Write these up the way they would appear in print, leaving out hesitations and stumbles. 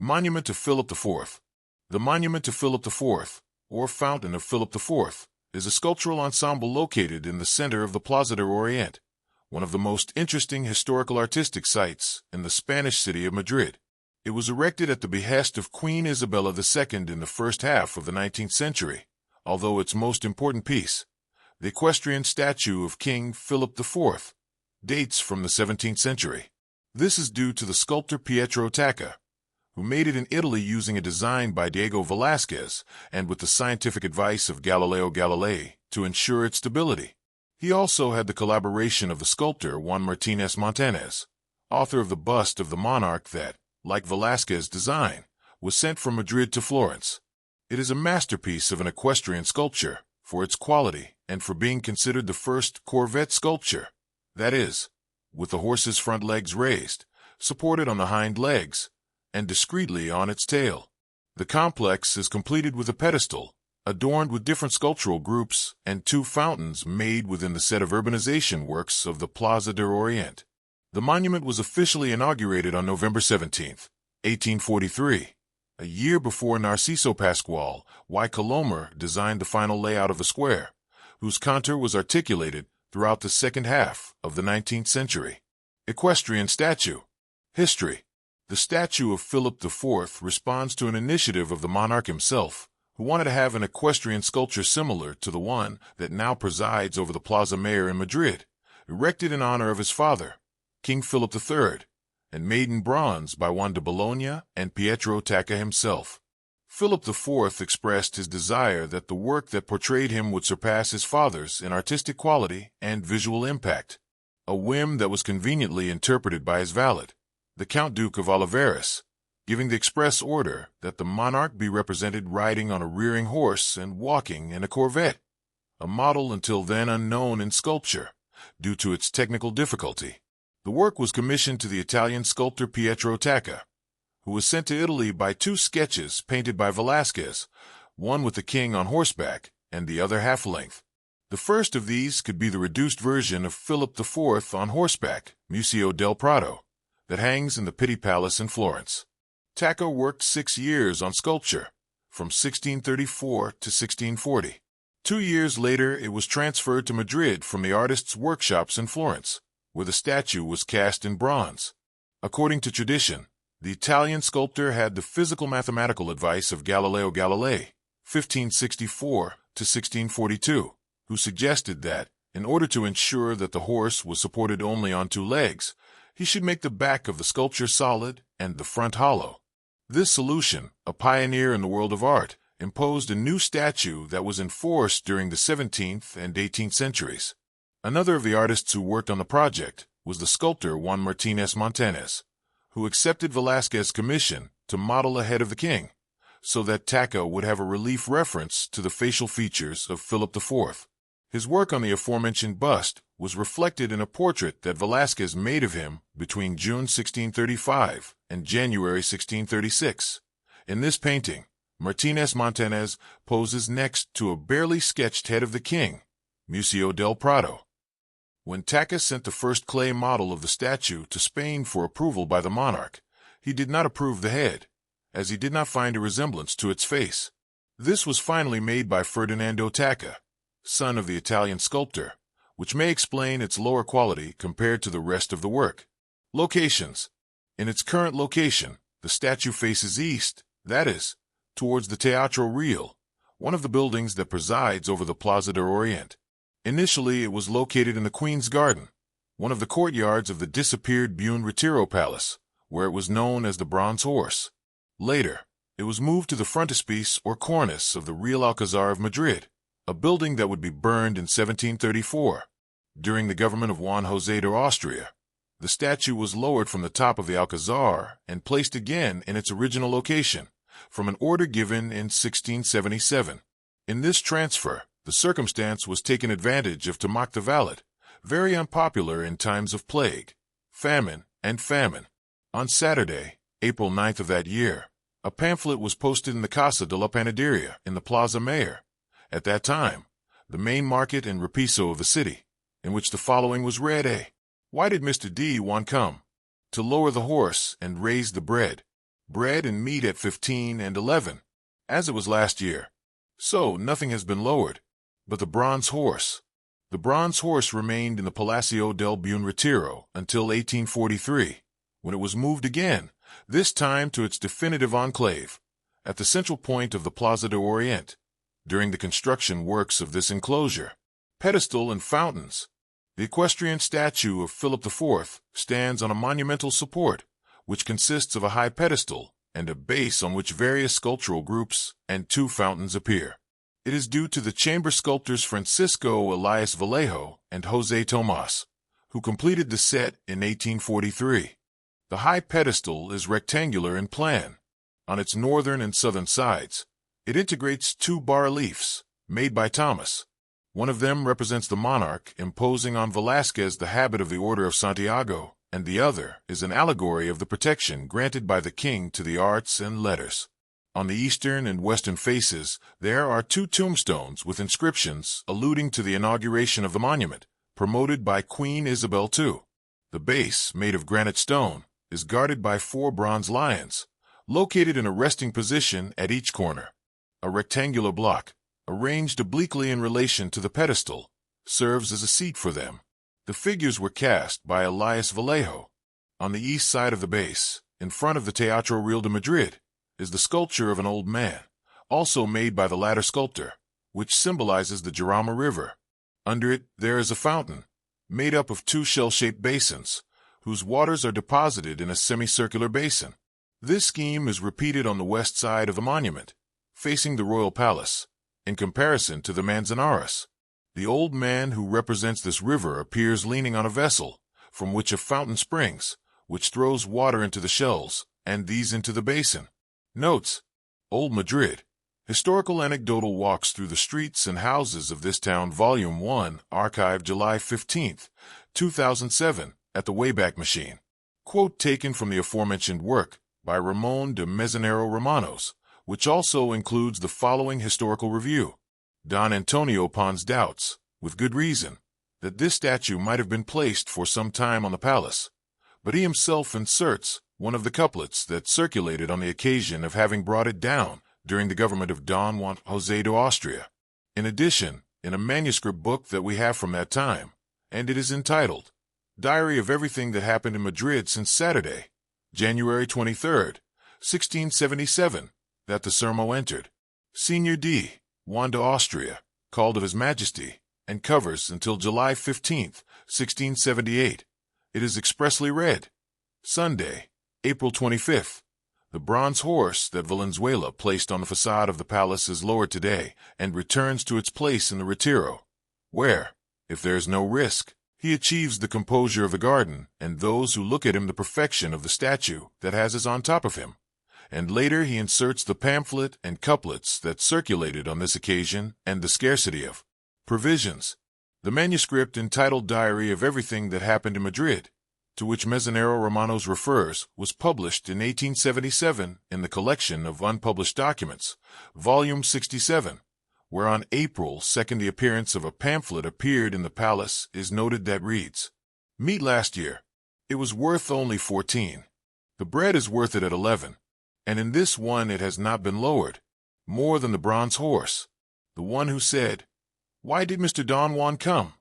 Monument to Philip IV. The Monument to Philip IV, or Fountain of Philip IV, is a sculptural ensemble located in the center of the Plaza de Oriente, one of the most interesting historical artistic sites in the Spanish city of Madrid. It was erected at the behest of Queen Isabella II in the first half of the 19th century, although its most important piece, the equestrian statue of King Philip IV, dates from the 17th century. This is due to the sculptor Pietro Tacca, who made it in Italy using a design by Diego Velázquez and with the scientific advice of Galileo Galilei to ensure its stability. He also had the collaboration of the sculptor Juan Martínez Montanez, author of the bust of the monarch that, like Velázquez's design, was sent from Madrid to Florence. It is a masterpiece of an equestrian sculpture for its quality and for being considered the first corvette sculpture, that is, with the horse's front legs raised, supported on the hind legs, and discreetly on its tail. The complex is completed with a pedestal, adorned with different sculptural groups, and two fountains made within the set of urbanization works of the Plaza de Oriente. The monument was officially inaugurated on November 17, 1843, a year before Narciso Pascual y Colomer designed the final layout of the square, whose contour was articulated throughout the second half of the 19th century. Equestrian statue. History. The statue of Philip IV responds to an initiative of the monarch himself, who wanted to have an equestrian sculpture similar to the one that now presides over the Plaza Mayor in Madrid, erected in honor of his father, King Philip III, and made in bronze by Juan de Bologna and Pietro Tacca himself. Philip IV expressed his desire that the work that portrayed him would surpass his father's in artistic quality and visual impact, a whim that was conveniently interpreted by his valet, the Count Duke of Olivares, giving the express order that the monarch be represented riding on a rearing horse and walking in a corvette, a model until then unknown in sculpture, due to its technical difficulty. The work was commissioned to the Italian sculptor Pietro Tacca, who was sent to Italy by two sketches painted by Velázquez, one with the king on horseback and the other half-length. The first of these could be the reduced version of Philip IV on horseback, Museo del Prado, that hangs in the Pitti Palace in Florence. Tacca worked 6 years on sculpture, from 1634 to 1640. 2 years later, it was transferred to Madrid from the artist's workshops in Florence, where the statue was cast in bronze. According to tradition, the Italian sculptor had the physical-mathematical advice of Galileo Galilei, 1564 to 1642, who suggested that, in order to ensure that the horse was supported only on 2 legs, he should make the back of the sculpture solid and the front hollow. This solution, a pioneer in the world of art, imposed a new statue that was enforced during the 17th and 18th centuries. Another of the artists who worked on the project was the sculptor Juan Martínez Montanez, who accepted Velázquez's commission to model a head of the king, so that Tacca would have a relief reference to the facial features of Philip IV. His work on the aforementioned bust was reflected in a portrait that Velázquez made of him between June 1635 and January 1636. In this painting, Martínez Montanez poses next to a barely sketched head of the king, Museo del Prado. When Tacca sent the first clay model of the statue to Spain for approval by the monarch, he did not approve the head, as he did not find a resemblance to its face. This was finally made by Ferdinando Tacca, son of the Italian sculptor, which may explain its lower quality compared to the rest of the work. Locations. In its current location, the statue faces east, that is, towards the Teatro Real, one of the buildings that presides over the Plaza de Oriente. Initially, it was located in the Queen's Garden, one of the courtyards of the disappeared Buen Retiro Palace, where it was known as the Bronze Horse. Later, it was moved to the frontispiece or cornice of the Real Alcazar of Madrid, a building that would be burned in 1734. During the government of Juan José de Austria, the statue was lowered from the top of the Alcazar and placed again in its original location, from an order given in 1677. In this transfer, the circumstance was taken advantage of to mock the valet, very unpopular in times of plague, famine, and famine. On Saturday, April 9th of that year, a pamphlet was posted in the Casa de la Panaderia in the Plaza Mayor, at that time, the main market and repiso of the city, in which the following was read: A. Why did Mr. D. want come? To lower the horse and raise the bread. bread and meat at 15 and 11, as it was last year. So nothing has been lowered. But the bronze horse. The bronze horse remained in the Palacio del Buen Retiro until 1843, when it was moved again, this time to its definitive enclave, at the central point of the Plaza de Oriente, during the construction works of this enclosure. Pedestal and fountains. The equestrian statue of Philip IV stands on a monumental support, which consists of a high pedestal and a base on which various sculptural groups and 2 fountains appear. It is due to the chamber sculptors Francisco Elias Vallejo and José Tomás, who completed the set in 1843. The high pedestal is rectangular in plan. On its northern and southern sides, it integrates 2 bas-reliefs made by Thomas. One of them represents the monarch imposing on Velázquez the habit of the Order of Santiago, and the other is an allegory of the protection granted by the king to the arts and letters. On the eastern and western faces, there are 2 tombstones with inscriptions alluding to the inauguration of the monument, promoted by Queen Isabella II. The base, made of granite stone, is guarded by 4 bronze lions, located in a resting position at each corner. A rectangular block, arranged obliquely in relation to the pedestal, serves as a seat for them. The figures were cast by Elias Vallejo. On the east side of the base, in front of the Teatro Real de Madrid, is the sculpture of an old man, also made by the latter sculptor, which symbolizes the Jarama River. Under it, there is a fountain, made up of 2 shell-shaped basins, whose waters are deposited in a semicircular basin. This scheme is repeated on the west side of the monument, facing the royal palace, in comparison to the Manzanares. The old man who represents this river appears leaning on a vessel, from which a fountain springs, which throws water into the shells, and these into the basin. Notes: Old Madrid. Historical anecdotal walks through the streets and houses of this town, Volume 1, archived July 15, 2007, at the Wayback Machine. Quote taken from the aforementioned work by Ramon de Mezanero Romanos, which also includes the following historical review. Don Antonio pons doubts, with good reason, that this statue might have been placed for some time on the palace, but he himself inserts one of the couplets that circulated on the occasion of having brought it down during the government of Don Juan José de Austria. In addition, in a manuscript book that we have from that time, and it is entitled, Diary of Everything That Happened in Madrid Since Saturday, January 23, 1677, that the Sermo entered. Senior D. Juan de Austria, called of His Majesty, and covers until July 15, 1678. It is expressly read. Sunday, April 25th. The bronze horse that Valenzuela placed on the facade of the palace is lowered today and returns to its place in the Retiro, where, if there is no risk, he achieves the composure of the garden and those who look at him the perfection of the statue that has us on top of him. And later he inserts the pamphlet and couplets that circulated on this occasion and the scarcity of provisions. The manuscript entitled Diary of Everything That Happened in Madrid, to which Mezanero Romanos refers, was published in 1877 in the collection of unpublished documents, Volume 67, where on April 2 the appearance of a pamphlet appeared in the palace is noted that reads, Meat last year. It was worth only 14. The bread is worth it at 11. And in this one it has not been lowered, more than the bronze horse. The one who said, Why did Mr. Don Juan come?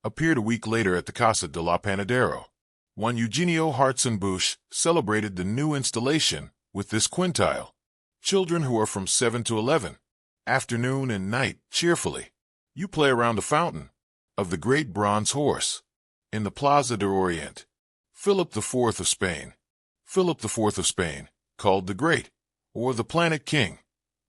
Appeared a week later at the Casa de la Panadero. One Eugenio Hartzenbusch celebrated the new installation with this quintile. Children who are from 7 to 11, afternoon and night, cheerfully, you play around the fountain of the great bronze horse in the Plaza de Oriente. Philip IV of Spain. Philip IV of Spain, called the Great, or the Planet King.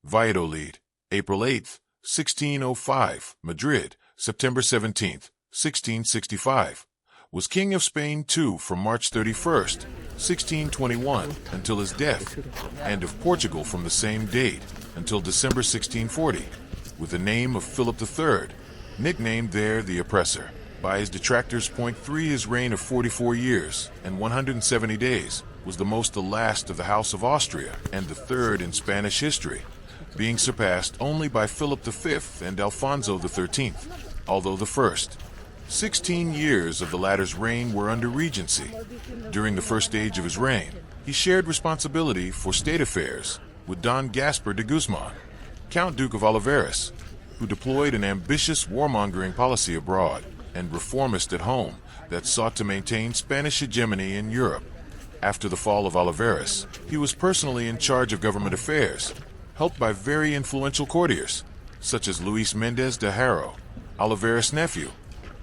Valladolid, April 8, 1605, Madrid, September 17, 1665. Was King of Spain too from March 31, 1621, until his death, and of Portugal from the same date until December 1640, with the name of Philip III, nicknamed there the Oppressor. By his detractors, 3 his reign of 44 years and 170 days was the most the last of the House of Austria and the third in Spanish history, being surpassed only by Philip V and Alfonso XIII, although the first 16 years of the latter's reign were under regency. During the first stage of his reign, he shared responsibility for state affairs with Don Gaspar de Guzman, Count Duke of Olivares, who deployed an ambitious warmongering policy abroad and reformist at home that sought to maintain Spanish hegemony in Europe. After the fall of Olivares, he was personally in charge of government affairs, helped by very influential courtiers, such as Luis Méndez de Haro, Olivares' nephew,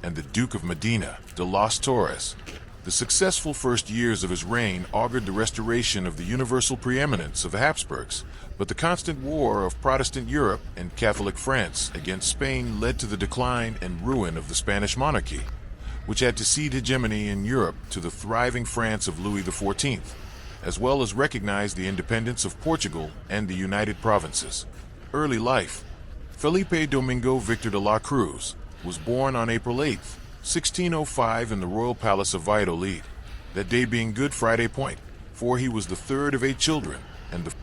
and the Duke of Medina, de los Torres. The successful first years of his reign augured the restoration of the universal preeminence of the Habsburgs, but the constant war of Protestant Europe and Catholic France against Spain led to the decline and ruin of the Spanish monarchy, which had to cede hegemony in Europe to the thriving France of Louis XIV, as well as recognize the independence of Portugal and the United Provinces. Early life. Felipe Domingo Victor de la Cruz was born on April 8, 1605 in the royal palace of Valladolid, that day being Good Friday Point, for he was the third of 8 children and the